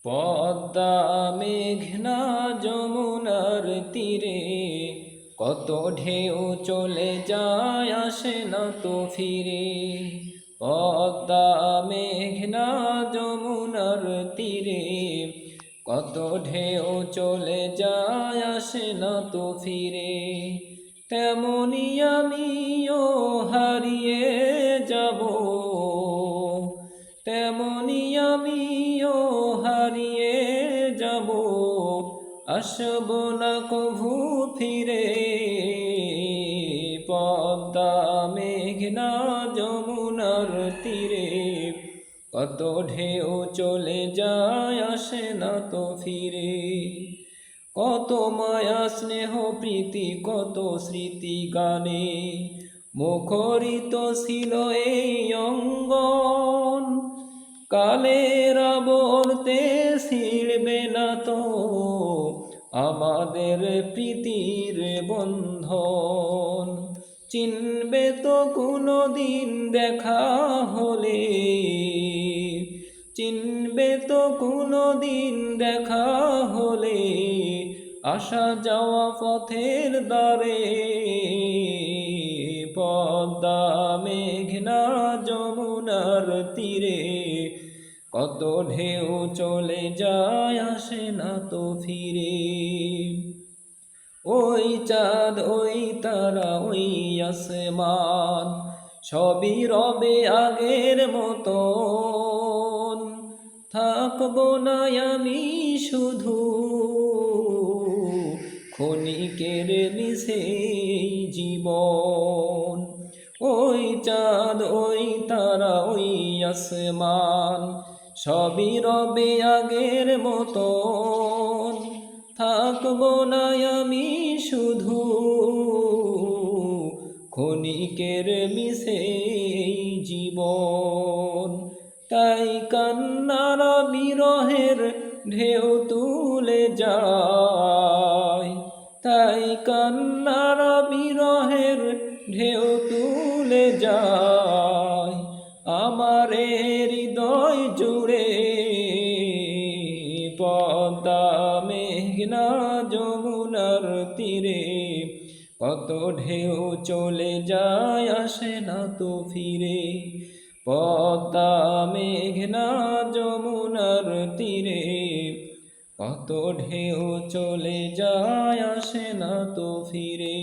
পদ্মা মেঘনা যমুনার তীরে কত ঢেউ চলে যায় আসে না তো ফিরে। পদ্মা মেঘনা যমুনার তীরে কত ঢেউ চলে যায় আসে না তো ফিরে। তেমনি আমিও হারিয়ে যাব, তেমনি আমিও হারিয়ে যাব, আসব না কভু ফিরে। পদ্মা মেঘনা যমুনার তীরে কত ঢেউ চলে যায় আসে না তো ফিরে। কত মায়া স্নেহ প্রীতি কত স্মৃতি গানে মুখরিত ছিল এই অঙ্গন। কালের আবর্তে ছিড়বে না তো আমাদের প্রীতির বন্ধন। চিনবে তো কোনো দিন দেখা হলে, চিনবে তো কোনো দিন দেখা হলে আসা যাওয়া পথের দ্বারে। পদ্মা মেঘনা যমুনার তীরে কত ঢেউ চলে যায় আসে না তো ফিরে। ওই চাঁদ ওই তারা ওই আসমান সবই রবে আগের মতন। থাকবো না আমি শুধু ক্ষণিকের মিশেই জীবন। ওই চাঁদ ওই তারা ওই আসমান সবই রবে আগের মতন। থাকবো না আমি শুধু ক্ষণিকের মিশেই জীবন। তাই কান্নার বিরহের ঢেউ তুলে যায়, তাই কান্নার বিরহের ঢেউ তুলে যায় আমার হৃদয় জুড়ে। পদ্মা মেঘনা যমুনার তীরে কত ঢেউ চলে যায় আসে না তো ফিরে। পদ্মা মেঘনা যমুনার তীরে কত ঢেউ চলে যায় আসে না তো ফিরে।